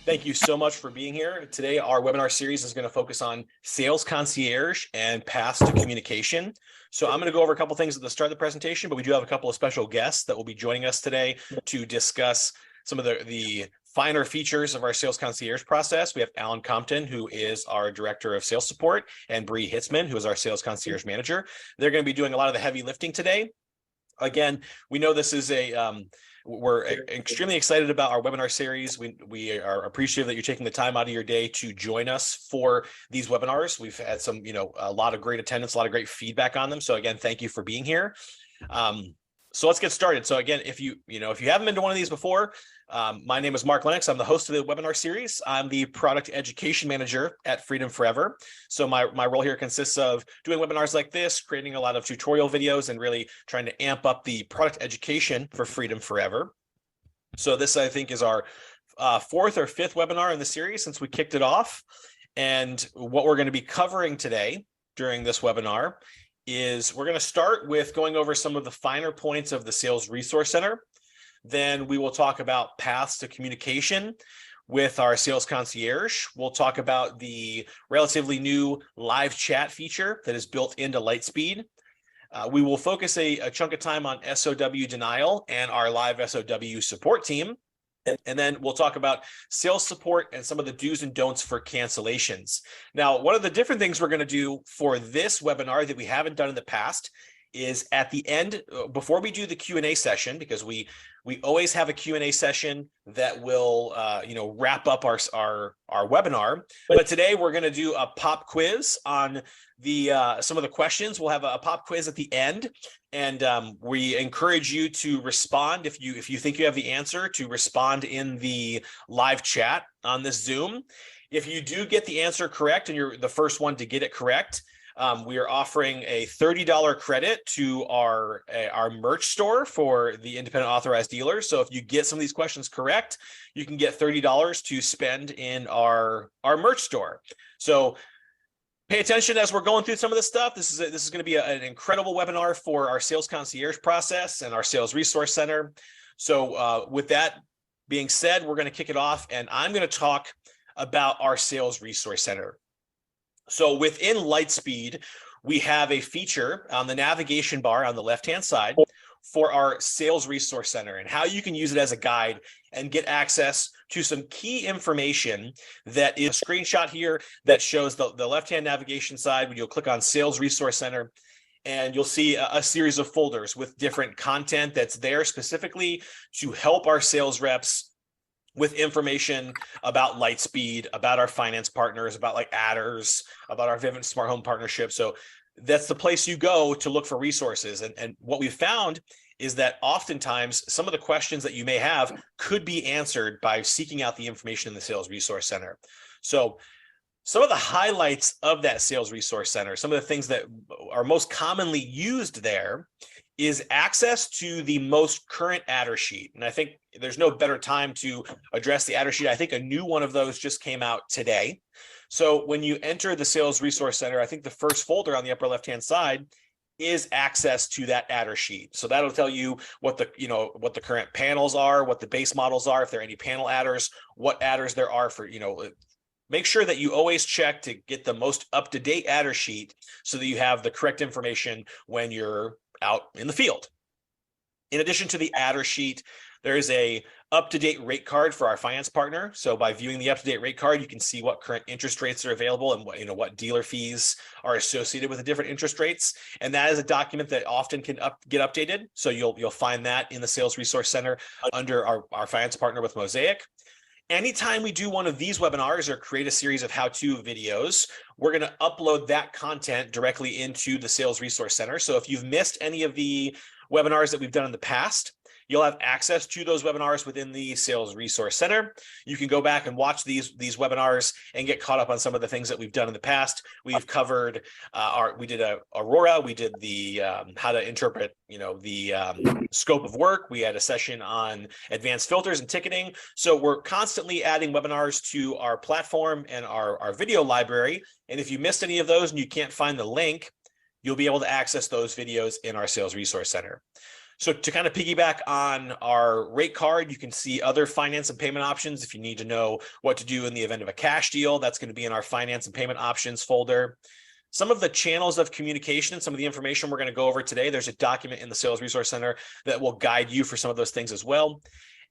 Thank you so much for being here. Today, our webinar series is going to focus on sales concierge and paths to communication. So I'm going to go over a couple things at the start of the presentation, but we do have a couple of special guests that will be joining us today to discuss some of the finer features of our sales concierge process. We have Alan Compton, who is our director of sales support, and Bree Hitzman, who is our sales concierge manager. They're going to be doing a lot of the heavy lifting today. Again, we know this is we're extremely excited about our webinar series. We are appreciative that you're taking the time out of your day to join us for these webinars. We've had a lot of great attendance, a lot of great feedback on them. So again, thank you for being here. So let's get started. So again, if you haven't been to one of these before, my name is Mark Lennox. I'm the host of the webinar series. I'm the product education manager at Freedom Forever. So my role here consists of doing webinars like this, creating a lot of tutorial videos, and really trying to amp up the product education for Freedom Forever. So this, I think, is our fourth or fifth webinar in the series since we kicked it off. And what we're going to be covering today during this webinar is we're going to start with going over some of the finer points of the Sales Resource Center. Then we will talk about paths to communication with our sales concierge. We'll talk about the relatively new live chat feature that is built into Lightspeed. We will focus a chunk of time on SOW denial and our live SOW support team. And then we'll talk about sales support and some of the do's and don'ts for cancellations. Now, one of the different things we're going to do for this webinar that we haven't done in the past is at the end, before we do the Q&A session, because we always have a Q&A session that will wrap up our webinar. But today we're going to do a pop quiz on some of the questions. We'll have a pop quiz at the end, and we encourage you to respond if you think you have the answer, to respond in the live chat on this Zoom. If you do get the answer correct and you're the first one to get it correct, we are offering a $30 credit to our merch store for the independent authorized dealers. So if you get some of these questions correct, you can get $30 to spend in our merch store. So pay attention as we're going through some of this stuff. This is going to be an incredible webinar for our sales concierge process and our sales resource center. So with that being said, we're going to kick it off, and I'm going to talk about our sales resource center. So within Lightspeed, we have a feature on the navigation bar on the left-hand side for our sales resource center, and how you can use it as a guide and get access to some key information that is a screenshot here that shows the left-hand navigation side. When you'll click on Sales Resource Center, and you'll see a series of folders with different content that's there specifically to help our sales reps with information about Lightspeed, about our finance partners, about like adders, about our Vivint Smart Home partnership. So that's the place you go to look for resources. And what we've found is that oftentimes some of the questions that you may have could be answered by seeking out the information in the Sales Resource Center. So some of the highlights of that Sales Resource Center, some of the things that are most commonly used there, is access to the most current adder sheet. And I think there's no better time to address the adder sheet. I think a new one of those just came out today. So when you enter the Sales Resource Center, I think the first folder on the upper left-hand side is access to that adder sheet. So that'll tell you what the current panels are, what the base models are, if there are any panel adders, what adders there are for, make sure that you always check to get the most up-to-date adder sheet so that you have the correct information when you're out in the field. In addition to the adder sheet, there is a up-to-date rate card for our finance partner. So by viewing the up-to-date rate card, you can see what current interest rates are available and what dealer fees are associated with the different interest rates. And that is a document that often can get updated. So you'll find that in the Sales Resource Center under our finance partner with Mosaic. Anytime we do one of these webinars or create a series of how-to videos, we're going to upload that content directly into the Sales Resource Center. So if you've missed any of the webinars that we've done in the past, you'll have access to those webinars within the Sales Resource Center. You can go back and watch these webinars and get caught up on some of the things that we've done in the past. We've covered we did Aurora, we did the how to interpret the scope of work. We had a session on advanced filters and ticketing. So we're constantly adding webinars to our platform and our video library. And if you missed any of those and you can't find the link, you'll be able to access those videos in our Sales Resource Center. So to kind of piggyback on our rate card, you can see other finance and payment options. If you need to know what to do in the event of a cash deal, that's going to be in our finance and payment options folder. Some of the channels of communication, some of the information we're going to go over today, there's a document in the Sales Resource Center that will guide you for some of those things as well.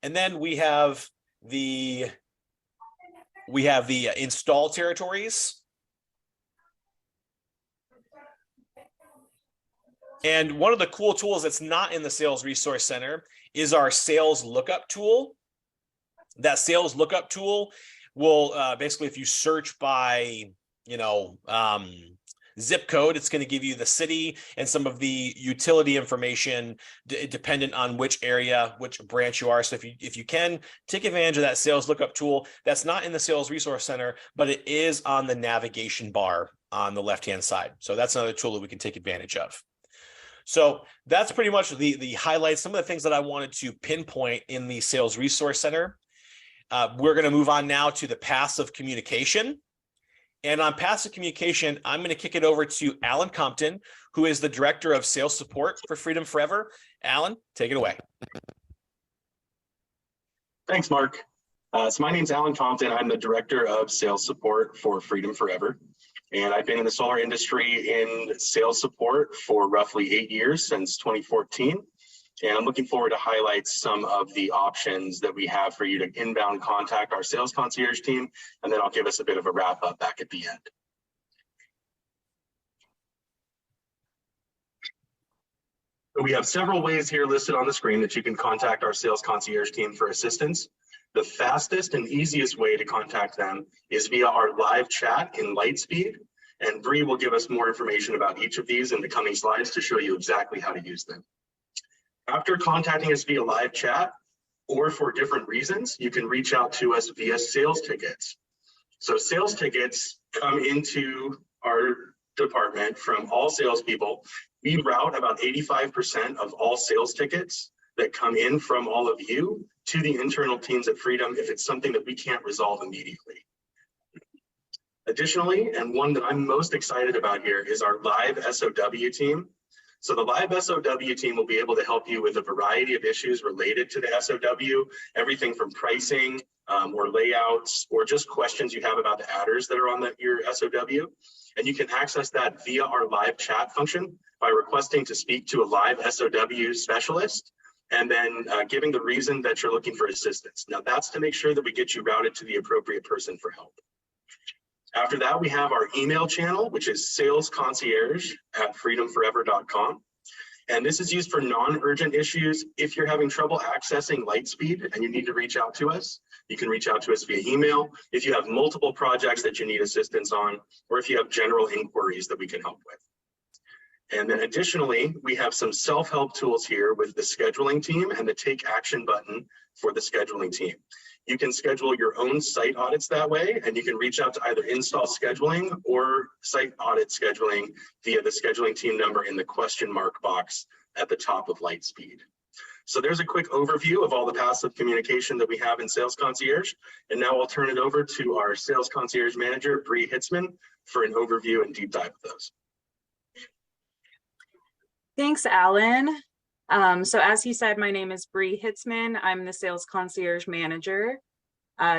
And then we have the install territories. And one of the cool tools that's not in the Sales Resource Center is our sales lookup tool. That sales lookup tool will basically, if you search by, zip code, it's going to give you the city and some of the utility information dependent on which area, which branch you are. So if you can take advantage of that sales lookup tool, that's not in the Sales Resource Center, but it is on the navigation bar on the left-hand side. So that's another tool that we can take advantage of. So that's pretty much the highlights, some of the things that I wanted to pinpoint in the Sales Resource Center. We're going to move on now to the passive communication. And on passive communication, I'm going to kick it over to Alan Compton, who is the Director of Sales Support for Freedom Forever. Alan, take it away. Thanks, Mark. So my name's Alan Compton. I'm the Director of Sales Support for Freedom Forever. And I've been in the solar industry in sales support for roughly 8 years, since 2014. And I'm looking forward to highlight some of the options that we have for you to inbound contact our sales concierge team. And then I'll give us a bit of a wrap up back at the end. We have several ways here listed on the screen that you can contact our sales concierge team for assistance. The fastest and easiest way to contact them is via our live chat in Lightspeed. And Bree will give us more information about each of these in the coming slides to show you exactly how to use them. After contacting us via live chat, or for different reasons, you can reach out to us via sales tickets. So sales tickets come into our department from all salespeople. We route about 85% of all sales tickets that come in from all of you to the internal teams at Freedom if it's something that we can't resolve immediately. Additionally, and one that I'm most excited about here, is our live SOW team. So the live SOW team will be able to help you with a variety of issues related to the SOW, everything from pricing or layouts, or just questions you have about the adders that are on your SOW. And you can access that via our live chat function by requesting to speak to a live SOW specialist, and then giving the reason that you're looking for assistance. Now that's to make sure that we get you routed to the appropriate person for help. After that, we have our email channel, which is salesconcierge@freedomforever.com. And this is used for non-urgent issues. If you're having trouble accessing Lightspeed and you need to reach out to us, you can reach out to us via email. If you have multiple projects that you need assistance on, or if you have general inquiries that we can help with. And then additionally, we have some self-help tools here with the scheduling team and the take action button for the scheduling team. You can schedule your own site audits that way, and you can reach out to either install scheduling or site audit scheduling via the scheduling team number in the question mark box at the top of Lightspeed. So there's a quick overview of all the passive communication that we have in Sales Concierge. And now I'll turn it over to our Sales Concierge Manager, Bree Hitzman, for an overview and deep dive of those. Thanks, Alan. So as he said, my name is Bree Hitzman. I'm the Sales Concierge Manager.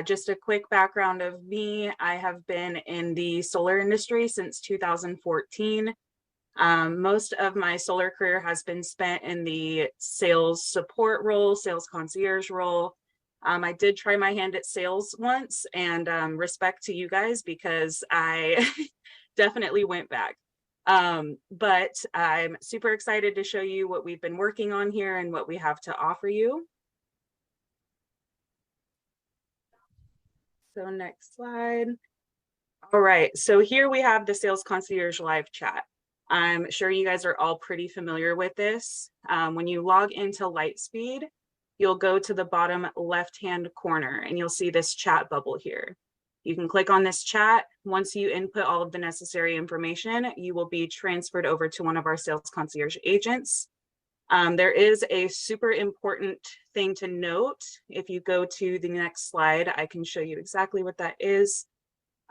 Just a quick background of me. I have been in the solar industry since 2014. Most of my solar career has been spent in the sales support role, sales concierge role. I did try my hand at sales once, and respect to you guys because I definitely went back. But I'm super excited to show you what we've been working on here and what we have to offer you. So next slide. All right, so here we have the Sales Concierge live chat. I'm sure you guys are all pretty familiar with this. When you log into Lightspeed, you'll go to the bottom left-hand corner and you'll see this chat bubble here. You can click on this chat. Once you input all of the necessary information, you will be transferred over to one of our Sales Concierge agents. There is a super important thing to note. If you go to the next slide, I can show you exactly what that is.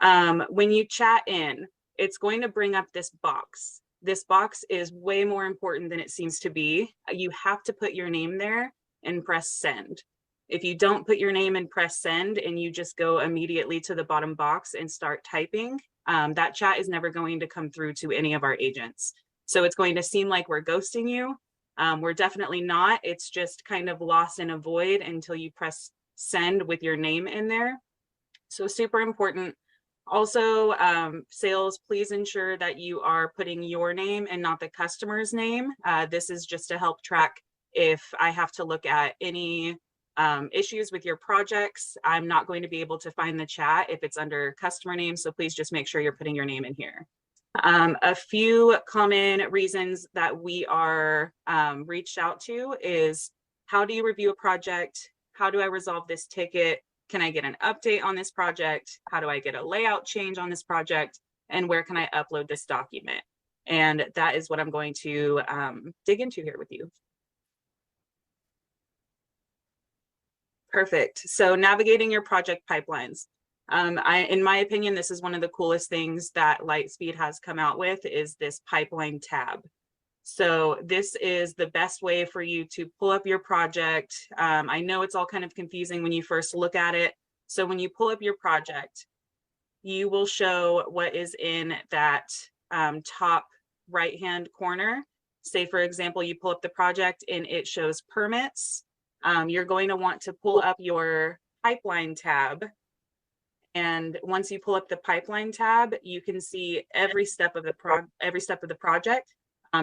When you chat in, it's going to bring up this box. this box is way more important than it seems to be. You have to put your name there and press send. If you don't put your name and press send and you just go immediately to the bottom box and start typing, that chat is never going to come through to any of our agents. So it's going to seem like we're ghosting you. We're definitely not. It's just kind of lost in a void until you press send with your name in there. So super important. Also, sales, please ensure that you are putting your name and not the customer's name. This is just to help track if I have to look at any issues with your projects. I'm not going to be able to find the chat if it's under customer name. So please just make sure you're putting your name in here. A few common reasons that we are reached out to is, how do you review a project? How do I resolve this ticket? Can I get an update on this project? How do I get a layout change on this project? And where can I upload this document? And that is what I'm going to dig into here with you. Perfect. So navigating your project pipelines. In my opinion, this is one of the coolest things that Lightspeed has come out with, is this pipeline tab. So this is the best way for you to pull up your project. I know it's all kind of confusing when you first look at it. So when you pull up your project, you will show what is in that top right-hand corner. Say, for example, you pull up the project and it shows permits. You're going to want to pull up your pipeline tab. And once you pull up the pipeline tab, you can see every step of the project.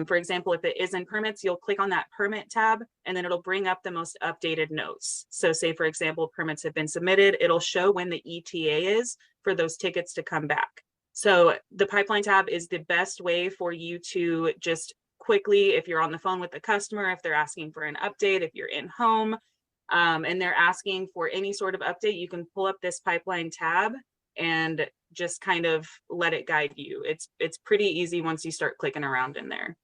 For example, if it is in permits, you'll click on that permit tab, and then it'll bring up the most updated notes. So say, for example, permits have been submitted, it'll show when the ETA is for those tickets to come back. So the pipeline tab is the best way for you to just quickly, if you're on the phone with the customer, if they're asking for an update, if you're in home, and they're asking for any sort of update, you can pull up this pipeline tab and just kind of let it guide you. It's pretty easy once you start clicking around in there.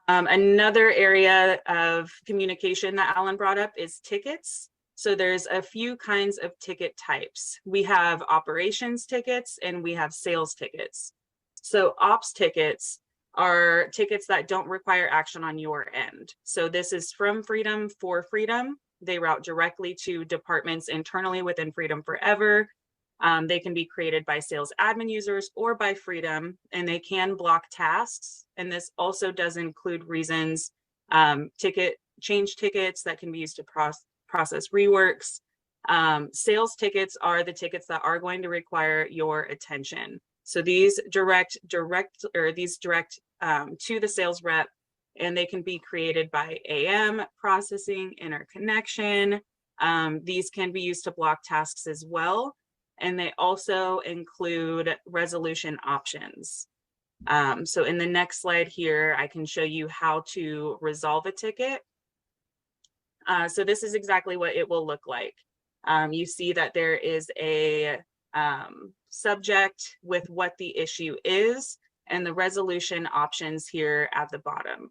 Another area of communication that Alan brought up is tickets. So there's a few kinds of ticket types. We have operations tickets and we have sales tickets. So ops tickets are tickets that don't require action on your end. So this is from Freedom for Freedom. They route directly to departments internally within Freedom Forever. They can be created by sales admin users or by Freedom, and they can block tasks. And this also does include reasons, change tickets that can be used to process reworks. Sales tickets are the tickets that are going to require your attention. So these direct to the sales rep, and they can be created by AM, processing, interconnection. These can be used to block tasks as well. And they also include resolution options. So in the next slide here, I can show you how to resolve a ticket. So this is exactly what it will look like. You see that there is a subject with what the issue is and the resolution options here at the bottom.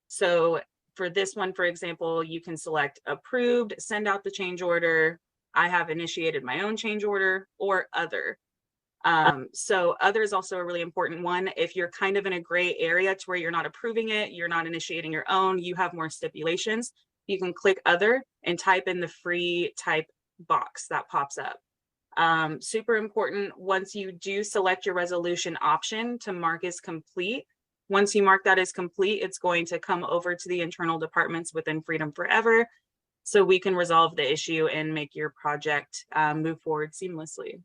So for this one, for example, you can select approved, send out the change order, I have initiated my own change order, or other. So other is also a really important one. If you're kind of in a gray area to where you're not approving it, you're not initiating your own, you have more stipulations, you can click other and type in the free type box that pops up. Super important, once you do select your resolution option, to mark as complete. Once you mark that as complete, it's going to come over to the internal departments within Freedom Forever, so we can resolve the issue and make your project move forward seamlessly.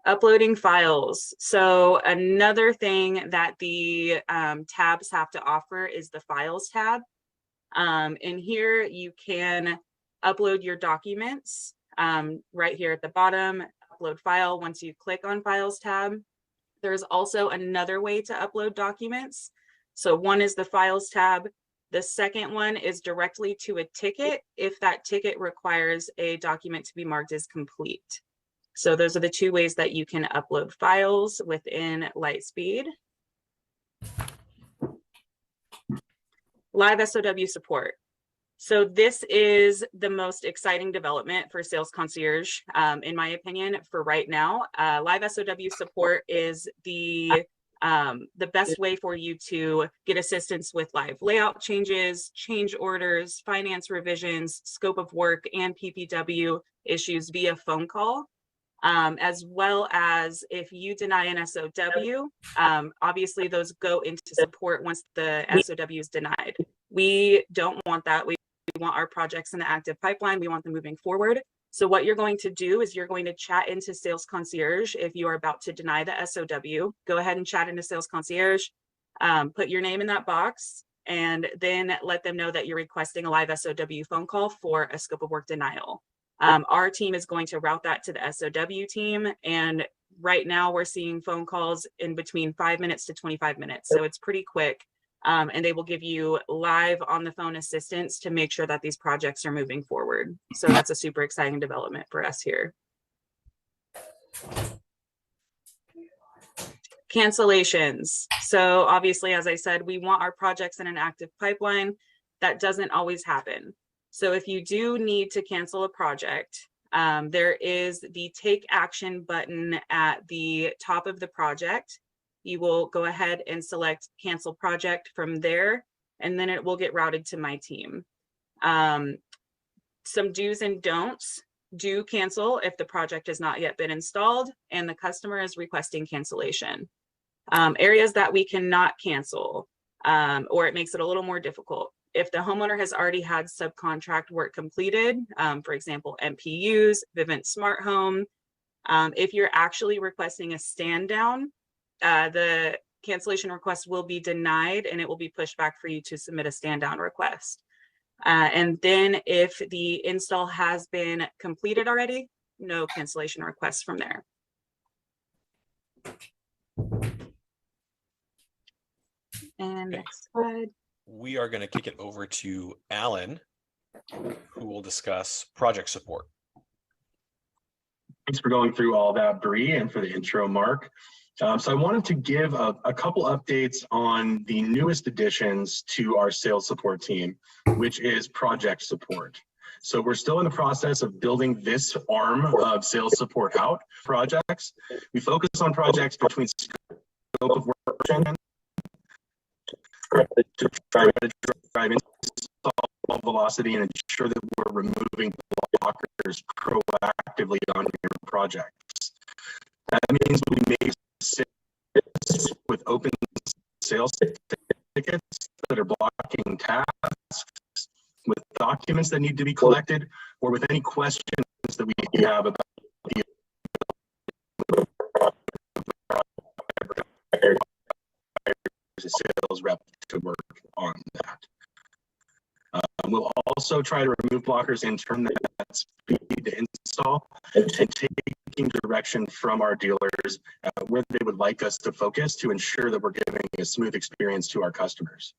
Uploading files. So another thing that the tabs have to offer is the Files tab. In here, you can upload your documents right here at the bottom, upload file. Once you click on Files tab, there's also another way to upload documents. So one is the Files tab. The second one is directly to a ticket if that ticket requires a document to be marked as complete. So those are the two ways that you can upload files within Lightspeed. Live SOW support. So this is the most exciting development for Sales Concierge, in my opinion, for right now. Live SOW support is the best way for you to get assistance with live layout changes, change orders, finance revisions, scope of work, and PPW issues via phone call. As well as if you deny an SOW, obviously those go into support once the SOW is denied. We don't want that. We want our projects in the active pipeline. We want them moving forward. So what you're going to do is you're going to chat into Sales Concierge. If you are about to deny the SOW, go ahead and chat into Sales Concierge, put your name in that box, and then let them know that you're requesting a live SOW phone call for a scope of work denial. Our team is going to route that to the SOW team. And right now we're seeing phone calls in between 5 minutes to 25 minutes. So it's pretty quick. And they will give you live on the phone assistance to make sure that these projects are moving forward. So that's a super exciting development for us here. Cancellations. So obviously, as I said, we want our projects in an active pipeline. That doesn't always happen. So if you do need to cancel a project, there is the take action button at the top of the project. You will go ahead and select cancel project from there, and then it will get routed to my team. Some do's and don'ts: do cancel if the project has not yet been installed and the customer is requesting cancellation. Areas that we cannot cancel, or it makes it a little more difficult. If the homeowner has already had subcontract work completed, for example, MPUs, Vivint Smart Home, if you're actually requesting a stand down, the cancellation request will be denied and it will be pushed back for you to submit a stand down request. And then if the install has been completed already, no cancellation requests from there. And next slide. We are going to kick it over to Alan, who will discuss project support. Thanks for going through all that, Bree, and for the intro, Mark. So I wanted to give a couple updates on the newest additions to our sales support team, which is project support. So we're still in the process of building this arm of sales support out projects. We focus on projects between scope of work and to try to drive install velocity and ensure that we're removing blockers proactively on your projects. That means we may sit with open sales tickets that are blocking tasks, with documents that need to be collected, or with any questions that we have about the sales rep to work on that. We'll also try to remove blockers and turn that speed to install and taking direction from our dealers where they would like us to focus to ensure that we're giving a smooth experience to our customers.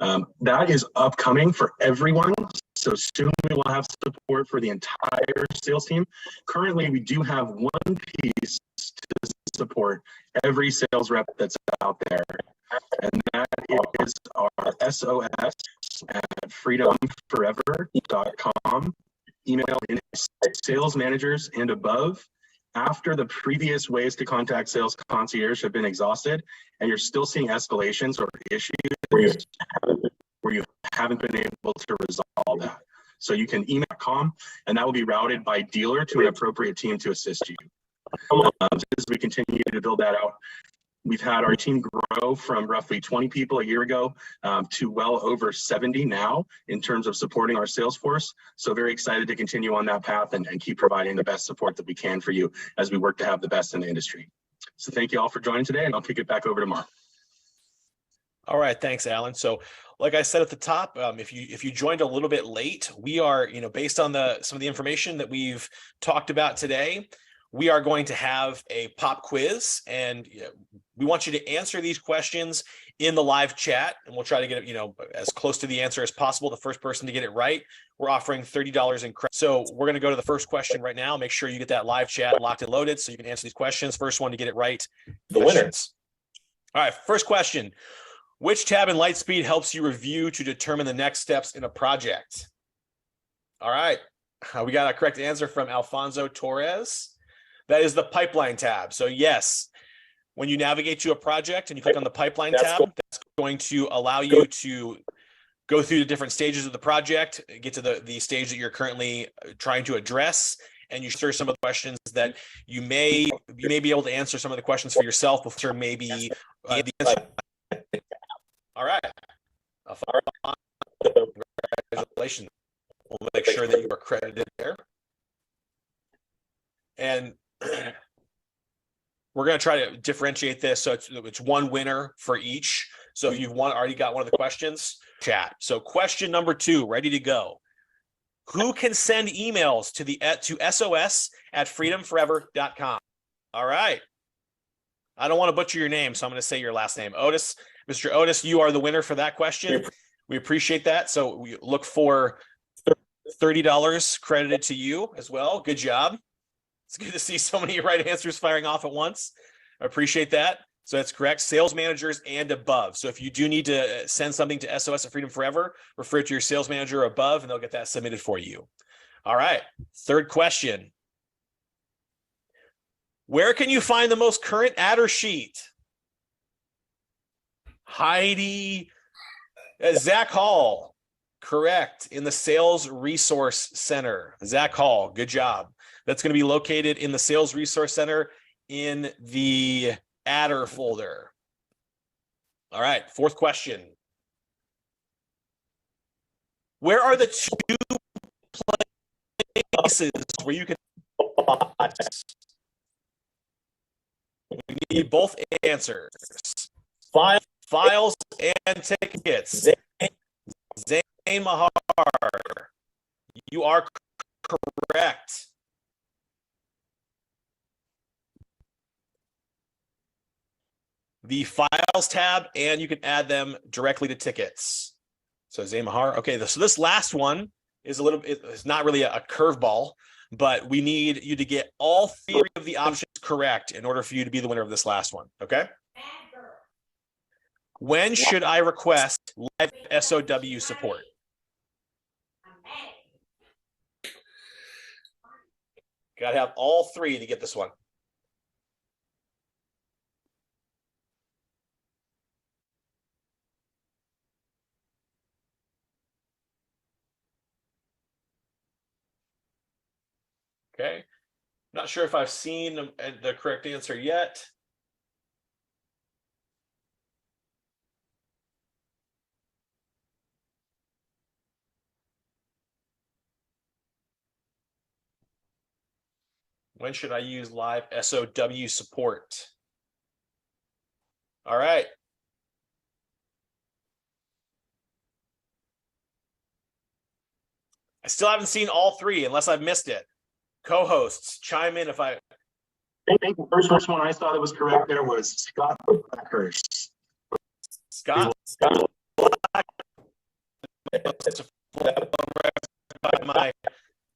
That is upcoming for everyone. So soon we will have support for the entire sales team. Currently, we do have one piece to support every sales rep that's out there, and that is our SOS at freedomforever.com. Email in sales managers and above. After the previous ways to contact Sales Concierge have been exhausted, and you're still seeing escalations or issues where you haven't been able to resolve that. So you can email.com, and that will be routed by dealer to an appropriate team to assist you. As we continue to build that out, we've had our team grow from roughly 20 people a year ago to well over 70 now in terms of supporting our sales force. So very excited to continue on that path and keep providing the best support that we can for you as we work to have the best in the industry. So thank you all for joining today, and I'll kick it back over to Mark. All right, thanks, Alan. So, like I said at the top, if you joined a little bit late, we are, based on some of the information that we've talked about today, we are going to have a pop quiz, and we want you to answer these questions in the live chat, and we'll try to get it, as close to the answer as possible. The first person to get it right, we're offering $30 in credit. So we're going to go to the first question right now. Make sure you get that live chat locked and loaded so you can answer these questions. First one to get it right, the winner. All right, first question. Which tab in Lightspeed helps you review to determine the next steps in a project? All right. We got a correct answer from Alfonso Torres. That is the pipeline tab. So yes, when you navigate to a project and you click on the pipeline tab, that's going to allow you to go through the different stages of the project, get to the stage that you're currently trying to address, and you share some of the questions that you may be able to answer some of the questions for yourself before maybe the answer. All right. Congratulations. We'll make sure that you are credited there. And we're going to try to differentiate this so it's one winner for each. So if you've already got one of the questions, chat. So question number 2, ready to go. Who can send emails to sos@freedomforever.com? All right. I don't want to butcher your name, so I'm going to say your last name. Otis. Mr. Otis, you are the winner for that question. We appreciate that. So we look for $30 credited to you as well. Good job. It's good to see so many right answers firing off at once. I appreciate that. So that's correct. Sales managers and above. So if you do need to send something to SOS@Freedom Forever, refer to your sales manager above and they'll get that submitted for you. All right. Third question. Where can you find the most current adder sheet? Heidi, Zach Hall. Correct. In the Sales Resource Center. Zach Hall, good job. That's going to be located in the Sales Resource Center in the adder folder. All right, fourth question. Where are the 2 places where you can... We need both answers. Files and tickets. Zain Mahar, you are correct. The files tab, and you can add them directly to tickets. So Zain Mahar. Okay, so this last one is it's not really a curveball, but we need you to get all 3 of the options correct in order for you to be the winner of this last one. Okay. When should I request live SOW support? Got to have all 3 to get this one. Okay. Not sure if I've seen the correct answer yet. When should I use live SOW support? All right. I still haven't seen all 3 unless I've missed it. Co-hosts, chime in if I think the first one I saw that was correct there was Scott Blackhurst. Scott.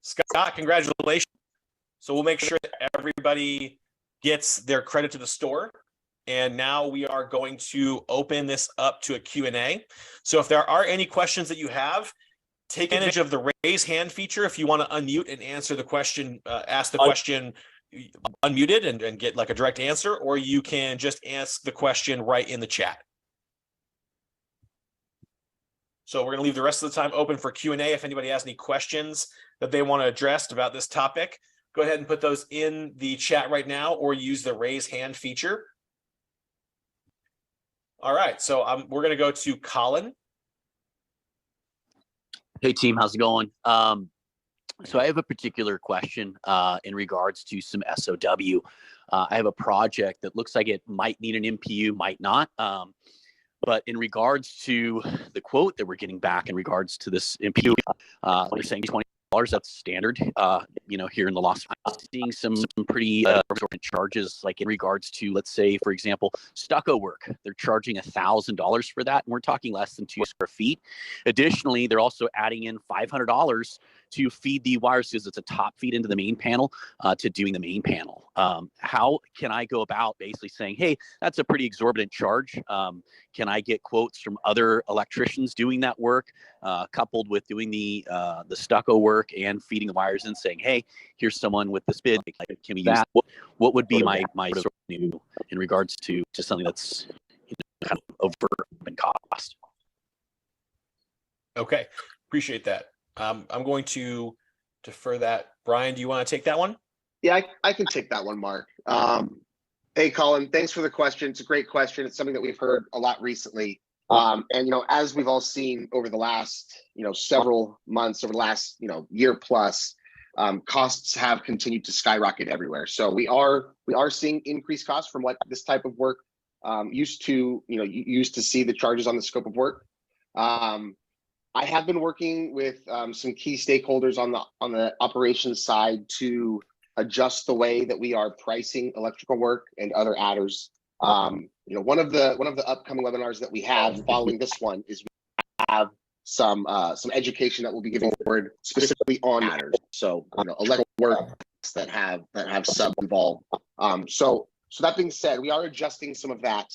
Scott, congratulations. So we'll make sure that everybody gets their credit to the store. And now we are going to open this up to a Q&A. So if there are any questions that you have, take advantage of the raise hand feature if you want to unmute and answer the question, ask the question unmuted and get like a direct answer, or you can just ask the question right in the chat. So we're going to leave the rest of the time open for Q&A. If anybody has any questions that they want to address about this topic, go ahead and put those in the chat right now or use the raise hand feature. All right, so we're going to go to Colin. Hey team, how's it going? So I have a particular question in regards to some SOW. I have a project that looks like it might need an MPU, might not. But in regards to the quote that we're getting back in regards to this MPU, they're saying $20. That's standard, here in the Los Angeles. I'm seeing some pretty charges, like in regards to, let's say, for example, stucco work. They're charging $1,000 for that, and we're talking less than 2 square feet. Additionally, they're also adding in $500 to feed the wires, because it's a top feed into the main panel, to doing the main panel. How can I go about basically saying, hey, that's a pretty exorbitant charge? Can I get quotes from other electricians doing that work, coupled with doing the stucco work and feeding the wires and saying, hey, here's someone with this bid. Can we use that? What would be my revenue in regards to something that's kind of over in cost? Okay, appreciate that. I'm going to defer that. Brian, do you want to take that one? Yeah, I can take that one, Mark. Hey, Colin, thanks for the question. It's a great question. It's something that we've heard a lot recently. And, as we've all seen over the last, several months, over the last, year plus, costs have continued to skyrocket everywhere. So we are seeing increased costs from what this type of work used to see the charges on the scope of work. I have been working with some key stakeholders on the operations side to adjust the way that we are pricing electrical work and other adders. One of the upcoming webinars that we have following this one is we have some education that we'll be giving forward specifically on adders. So electrical work that have sub involved. So that being said, we are adjusting some of that.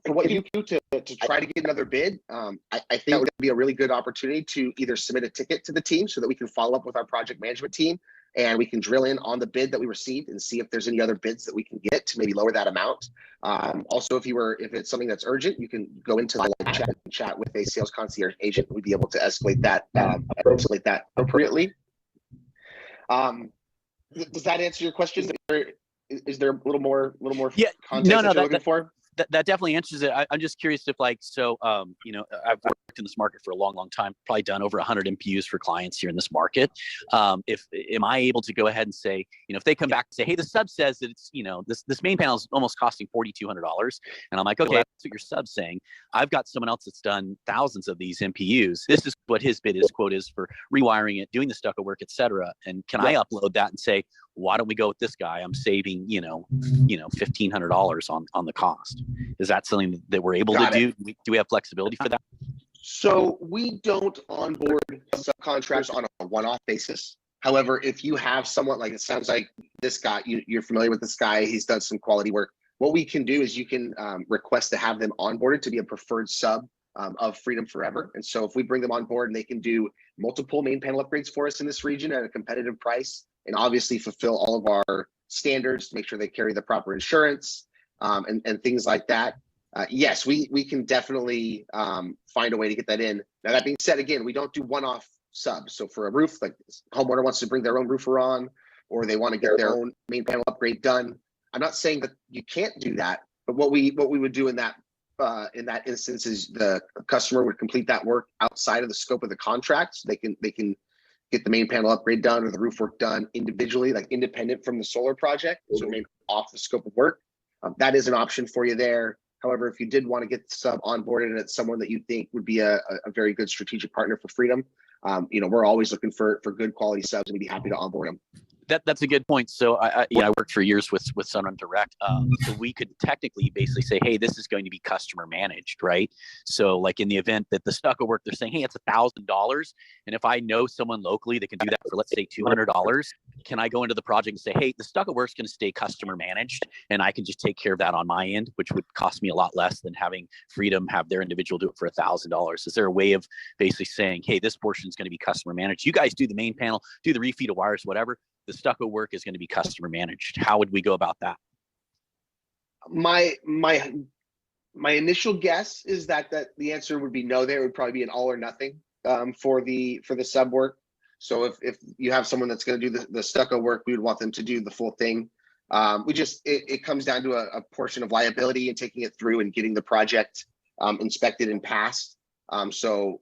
For what you do to try to get another bid, I think that would be a really good opportunity to either submit a ticket to the team so that we can follow up with our project management team and we can drill in on the bid that we received and see if there's any other bids that we can get to maybe lower that amount. Also, if it's something that's urgent, you can go into the live chat with a sales concierge agent. We'd be able to escalate that appropriately. Does that answer your question? Is there a little more context that you're looking for? That definitely answers it. I'm just curious if I've worked in this market for a long time, probably done over 100 MPUs for clients here in this market. Am I able to go ahead and say, if they come back and say, hey, the sub says that it's, this main panel is almost costing $4,200. And I'm like, okay, that's what your sub's saying. I've got someone else that's done thousands of these MPUs. This is what his quote is for rewiring it, doing the stucco work, etc. And can I upload that and say, why don't we go with this guy? I'm saving, $1,500 on the cost. Is that something that we're able to do? Do we have flexibility for that? So we don't onboard subcontractors on a one-off basis. However, if you have someone like, it sounds like this guy, you're familiar with this guy, he's done some quality work. What we can do is you can request to have them onboarded to be a preferred sub of Freedom Forever. And so if we bring them on board and they can do multiple main panel upgrades for us in this region at a competitive price, and obviously fulfill all of our standards to make sure they carry the proper insurance and things like that. Yes, we can definitely find a way to get that in. Now, that being said, again, we don't do one-off subs. So for a roof, like homeowner wants to bring their own roofer on, or they want to get their own main panel upgrade done. I'm not saying that you can't do that, but what we would do in that instance is the customer would complete that work outside of the scope of the contract. So they can get the main panel upgrade done or the roof work done individually, like independent from the solar project, so maybe off the scope of work. That is an option for you there. However, if you did want to get the sub onboarded and it's someone that you think would be a very good strategic partner for Freedom, we're always looking for good quality subs and we'd be happy to onboard them. That's a good point. So I worked for years with Sunrun Direct. So we could technically basically say, hey, this is going to be customer managed, right? So like in the event that the stucco work, they're saying, hey, it's $1,000. And if I know someone locally that can do that for, let's say, $200, can I go into the project and say, hey, the stucco work's going to stay customer managed and I can just take care of that on my end, which would cost me a lot less than having Freedom have their individual do it for $1,000. Is there a way of basically saying, hey, this portion is going to be customer managed? You guys do the main panel, do the refeed of wires, whatever. The stucco work is going to be customer managed. How would we go about that? My initial guess is that the answer would be no. There would probably be an all or nothing for the sub work. So if you have someone that's going to do the stucco work, we would want them to do the full thing. It comes down to a portion of liability and taking it through and getting the project inspected and passed. So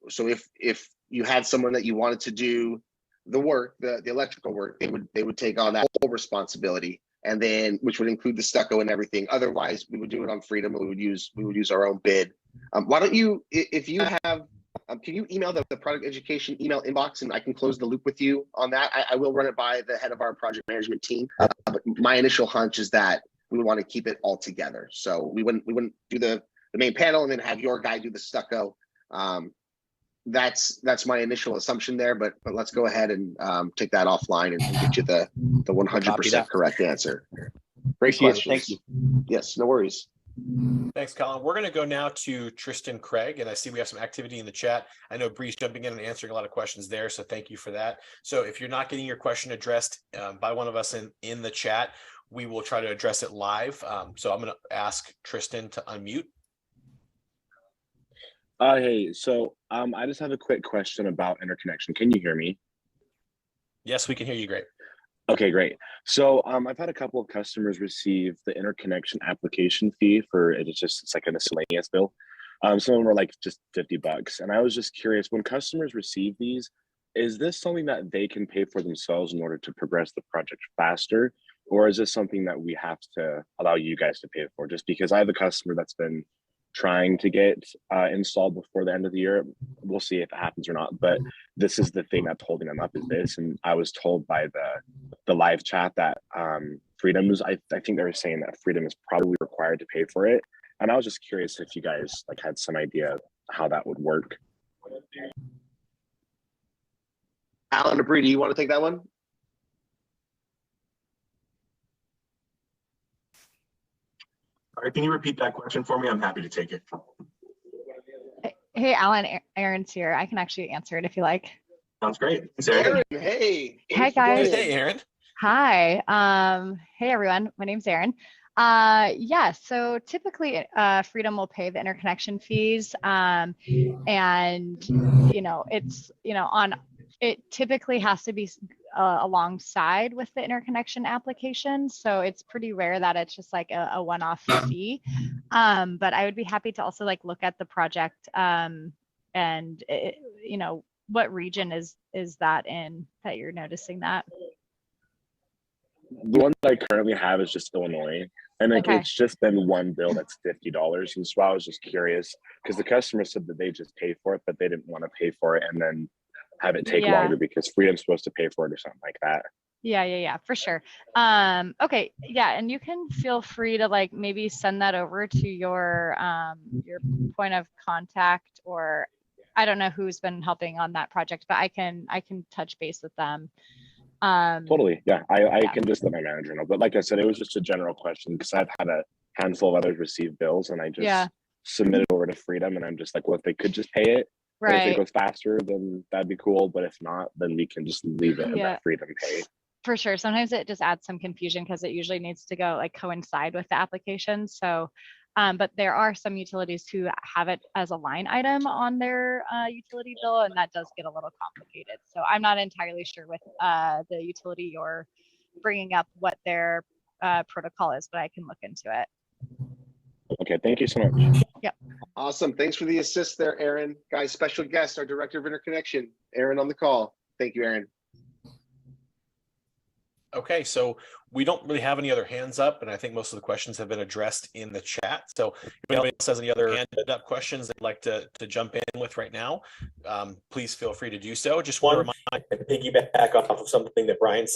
if you had someone that you wanted to do the work, the electrical work, they would take on that whole responsibility, and then which would include the stucco and everything. Otherwise, we would do it on Freedom. We would use our own bid. Why don't you, if you have, can you email the product education email inbox, and I can close the loop with you on that? I will run it by the head of our project management team. But my initial hunch is that we would want to keep it all together. So we wouldn't do the main panel and then have your guy do the stucco. that's my initial assumption there, but let's go ahead and take that offline and get you the 100% correct answer. Great Appreciate it. questions. Thank you. Yes, no worries. Thanks, Colin. We're going to go now to Tristan Craig, and I see we have some activity in the chat. I know Bree's jumping in and answering a lot of questions there, so thank you for that. So if you're not getting your question addressed by one of us in the chat, we will try to address it live. So I'm going to ask Tristan to unmute. Hey, so I just have a quick question about interconnection. Can you hear me? Yes, we can hear you great. Okay, great. So I've had a couple of customers receive the interconnection application fee for it. It's like a miscellaneous bill. Some of them were like just $50. And I was just curious, when customers receive these, is this something that they can pay for themselves in order to progress the project faster? Or is this something that we have to allow you guys to pay for? Just because I have a customer that's been trying to get installed before the end of the year. We'll see if it happens or not, but this is the thing that's holding them up is this. And I was told by the live chat that Freedom is, I think they were saying that Freedom is probably required to pay for it. And I was just curious if you guys like had some idea how that would work. Alan or Bree, do you want to take that one? All right, can you repeat that question for me? I'm happy to take it. Hey, Alan, Aaron's here. I can actually answer it if you like. Sounds great. Aaron, hey. Hi, guys. Hey, Aaron. Hi. Hey, everyone. My name's Aaron. Yeah, so typically Freedom will pay the interconnection fees. And, it's, it typically has to be alongside with the interconnection application. So it's pretty rare that it's just like a one-off fee. But I would be happy to also like look at the project and, what region is that in that you're noticing that? The one that I currently have is just Illinois. And like Okay. it's just been one bill that's $50. And so I was just curious because the customer said that they just pay for it, but they didn't want to pay for it and then have it take longer because Freedom's supposed to pay for it or something like that. Yeah, for sure. Okay, yeah, and you can feel free to like maybe send that over to your point of contact, or I don't know who's been helping on that project, but I can touch base with them. Totally. Yeah. I can just let my manager know. But like I said, it was just a general question because I've had a handful of others receive bills and I just submitted over to Freedom and I'm just like, well, if they could just pay it, and if it goes faster, then that'd be cool. But if not, then we can just leave it and let Freedom pay. For sure. Sometimes it just adds some confusion because it usually needs to go like coincide with the application. So, but there are some utilities who have it as a line item on their utility bill, and that does get a little complicated. So I'm not entirely sure with the utility you're bringing up what their protocol is, but I can look into it. Okay, thank you so much. Yep. Awesome. Thanks for the assist there, Aaron. Guys, special guest, our Director of Interconnection, Aaron on the call. Thank you, Aaron. Okay, so we don't really have any other hands up, and I think most of the questions have been addressed in the chat. So if anybody else has any other handed up questions they'd like to jump in with right now, please feel free to do so. Just want to remind and piggyback off of something that Brian said.